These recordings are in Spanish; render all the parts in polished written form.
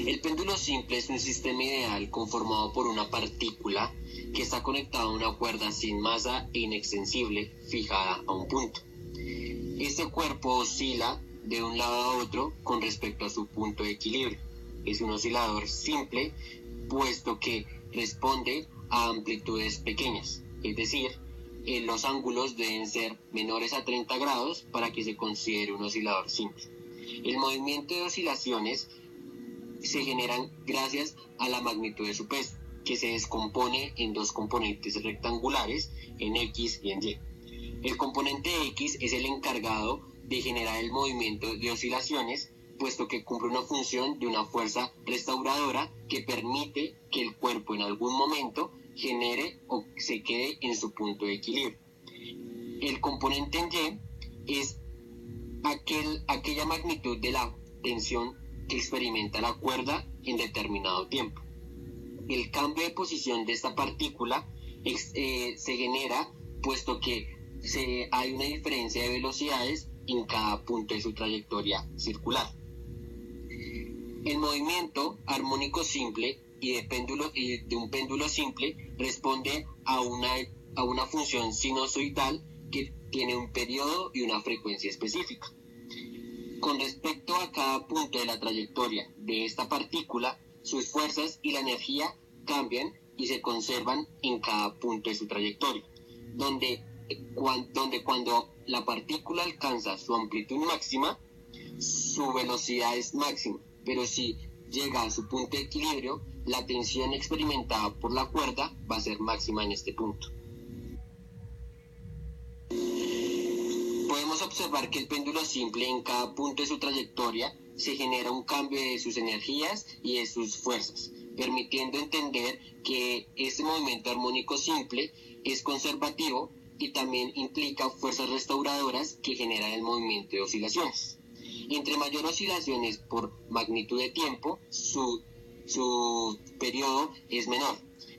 El péndulo simple es un sistema ideal conformado por una partícula que está conectada a una cuerda sin masa e inextensible fijada a un punto. Este cuerpo oscila de un lado a otro con respecto a su punto de equilibrio. Es un oscilador simple, puesto que responde a amplitudes pequeñas, es decir, los ángulos deben ser menores a 30 grados para que se considere un oscilador simple. El movimiento de oscilaciones se generan gracias a la magnitud de su peso, que se descompone en dos componentes rectangulares, en X y en Y. El componente X es el encargado de generar el movimiento de oscilaciones, puesto que cumple una función de una fuerza restauradora que permite que el cuerpo en algún momento genere o se quede en su punto de equilibrio. El componente en Y es aquella magnitud de la tensión que experimenta la cuerda en determinado tiempo. El cambio de posición de esta partícula se genera puesto que hay una diferencia de velocidades en cada punto de su trayectoria circular. El movimiento armónico simple y de un péndulo simple responde a una función sinusoidal que tiene un periodo y una frecuencia específica. Con respecto a cada punto de la trayectoria de esta partícula, sus fuerzas y la energía cambian y se conservan en cada punto de su trayectoria, donde cuando la partícula alcanza su amplitud máxima, su velocidad es máxima, pero si llega a su punto de equilibrio, la tensión experimentada por la cuerda va a ser máxima en este punto. Podemos observar que el péndulo simple en cada punto de su trayectoria se genera un cambio de sus energías y de sus fuerzas, permitiendo entender que este movimiento armónico simple es conservativo y también implica fuerzas restauradoras que generan el movimiento de oscilaciones. Entre mayor oscilaciones por magnitud de tiempo, su periodo es menor,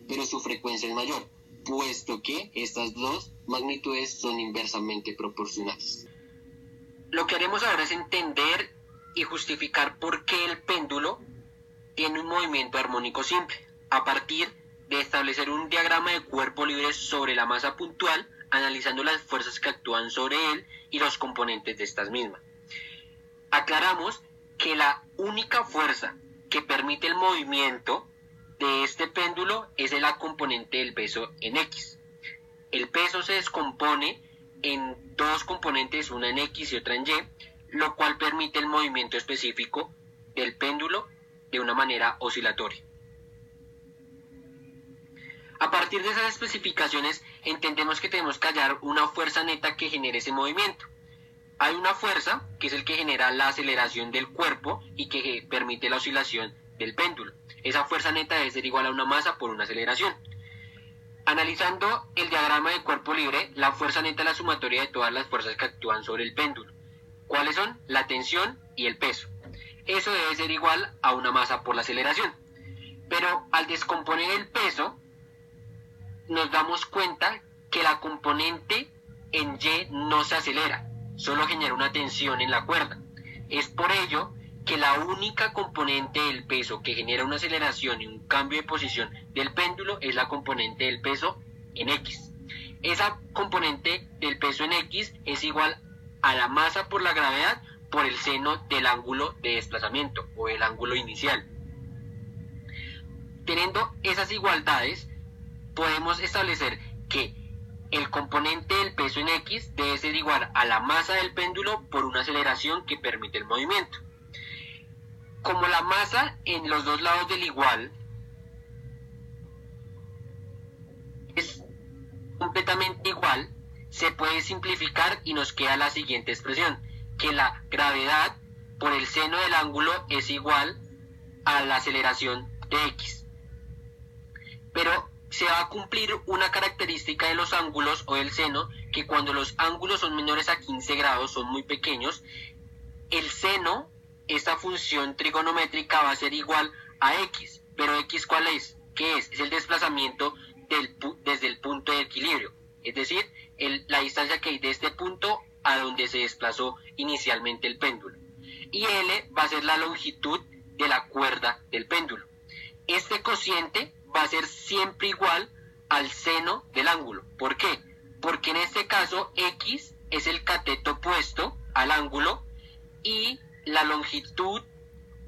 pero su frecuencia es mayor, puesto que estas dos magnitudes son inversamente proporcionales. Lo que haremos ahora es entender y justificar por qué el péndulo tiene un movimiento armónico simple, a partir de establecer un diagrama de cuerpo libre sobre la masa puntual, analizando las fuerzas que actúan sobre él y los componentes de estas mismas. Aclaramos que la única fuerza que permite el movimiento de este péndulo es la componente del peso en X. El peso se descompone en dos componentes, una en X y otra en Y, lo cual permite el movimiento específico del péndulo de una manera oscilatoria. A partir de esas especificaciones, entendemos que tenemos que hallar una fuerza neta que genere ese movimiento. Hay una fuerza que es el que genera la aceleración del cuerpo y que permite la oscilación del péndulo. Esa fuerza neta debe ser igual a una masa por una aceleración. Analizando el diagrama de cuerpo libre, la fuerza neta es la sumatoria de todas las fuerzas que actúan sobre el péndulo. ¿Cuáles son? La tensión y el peso. Eso debe ser igual a una masa por la aceleración. Pero al descomponer el peso, nos damos cuenta que la componente en Y no se acelera, solo genera una tensión en la cuerda. Es por ello que la única componente del peso que genera una aceleración y un cambio de posición del péndulo es la componente del peso en X. Esa componente del peso en X es igual a la masa por la gravedad por el seno del ángulo de desplazamiento o el ángulo inicial. Teniendo esas igualdades, podemos establecer que el componente del peso en X debe ser igual a la masa del péndulo por una aceleración que permite el movimiento. Como la masa en los dos lados del igual es completamente igual, se puede simplificar y nos queda la siguiente expresión, que la gravedad por el seno del ángulo es igual a la aceleración de X. Pero se va a cumplir una característica de los ángulos o del seno, que cuando los ángulos son menores a 15 grados, son muy pequeños, el seno, esta función trigonométrica va a ser igual a X. Pero X, ¿cuál es? ¿Qué es? Es el desplazamiento desde el punto de equilibrio, es decir, la distancia que hay de este punto a donde se desplazó inicialmente el péndulo. Y L va a ser la longitud de la cuerda del del péndulo. Este cociente va a ser siempre igual al seno del ángulo. ¿Por qué? Porque en este caso X es el cateto opuesto al ángulo y la longitud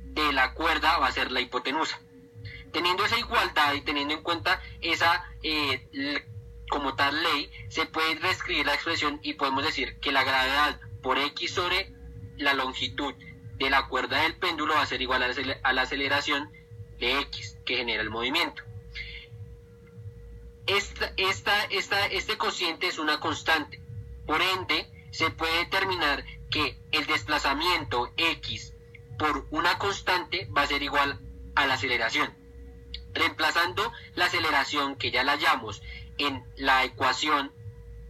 de la cuerda va a ser la hipotenusa. Teniendo esa igualdad y teniendo en cuenta esa como tal ley, se puede reescribir la expresión y podemos decir que la gravedad por X sobre la longitud de la cuerda del péndulo va a ser igual a la aceleración de X que genera el movimiento. Este cociente es una constante, por ende se puede determinar que el desplazamiento X por una constante va a ser igual a la aceleración. Reemplazando la aceleración, que ya la hallamos en la ecuación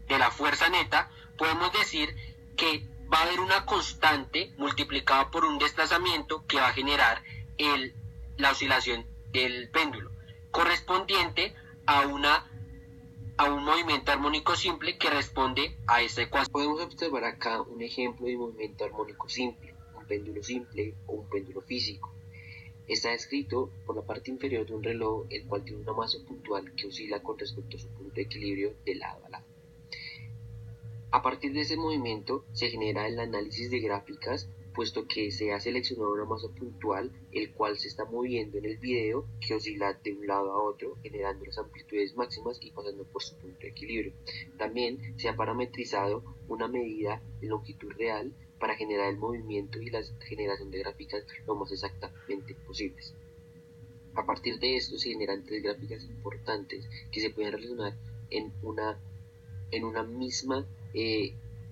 de la fuerza neta, podemos decir que va a haber una constante multiplicada por un desplazamiento que va a generar la oscilación del péndulo, correspondiente a un movimiento armónico simple que responde a esta ecuación. Podemos observar acá un ejemplo de movimiento armónico simple, un péndulo simple o un péndulo físico. Está descrito por la parte inferior de un reloj, el cual tiene una masa puntual que oscila con respecto a su punto de equilibrio de lado a lado. A partir de ese movimiento se genera el análisis de gráficas, puesto que se ha seleccionado una masa puntual, el cual se está moviendo en el video, que oscila de un lado a otro, generando las amplitudes máximas y pasando por su punto de equilibrio. También se ha parametrizado una medida de longitud real para generar el movimiento y la generación de gráficas lo más exactamente posibles. A partir de esto se generan tres gráficas importantes que se pueden relacionar en una misma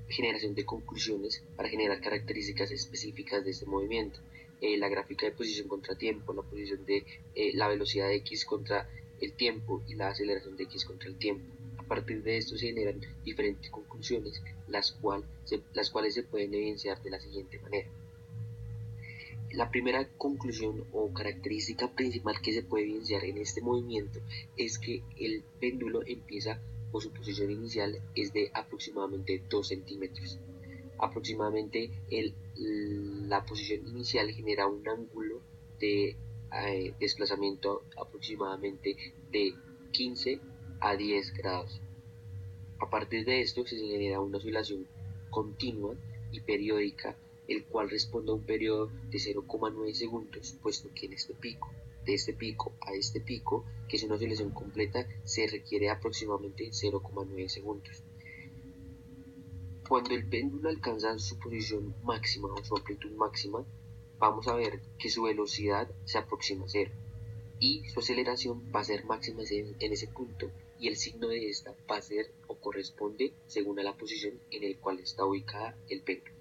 generación de conclusiones para generar características específicas de este movimiento. La gráfica de posición contra tiempo, la posición de la velocidad de X contra el tiempo y la aceleración de X contra el tiempo. A partir de esto se generan diferentes conclusiones, las cuales se pueden evidenciar de la siguiente manera. La primera conclusión o característica principal que se puede evidenciar en este movimiento es que el péndulo empieza, o su posición inicial es de aproximadamente 2 centímetros. Aproximadamente la posición inicial genera un ángulo de desplazamiento aproximadamente de 15 a 10 grados. A partir de esto se genera una oscilación continua y periódica, el cual responde a un periodo de 0,9 segundos, puesto que de este pico a este pico, que es una oscilación completa, se requiere aproximadamente 0,9 segundos. Cuando el péndulo alcanza su posición máxima o su amplitud máxima, vamos a ver que su velocidad se aproxima a cero y su aceleración va a ser máxima en ese punto, y el signo de esta va a ser o corresponde según a la posición en la cual está ubicada el péndulo.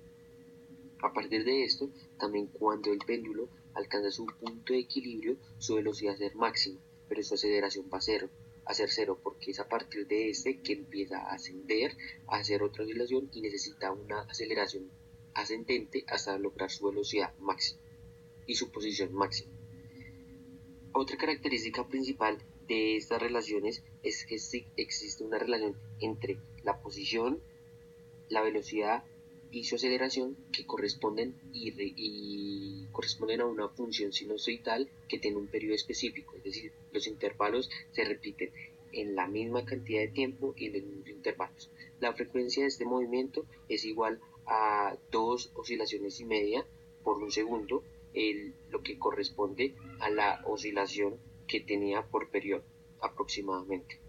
A partir de esto, también cuando el péndulo alcanza su punto de equilibrio, su velocidad va a ser máxima, pero su aceleración va a ser cero, porque es a partir de este que empieza a ascender, a hacer otra oscilación y necesita una aceleración ascendente hasta lograr su velocidad máxima y su posición máxima. Otra característica principal de estas relaciones es que existe una relación entre la posición, la velocidad y su aceleración, que corresponden a una función sinusoidal que tiene un periodo específico, es decir, los intervalos se repiten en la misma cantidad de tiempo y en los mismos intervalos. La frecuencia de este movimiento es igual a 2 oscilaciones y media por un segundo, lo que corresponde a la oscilación que tenía por periodo aproximadamente.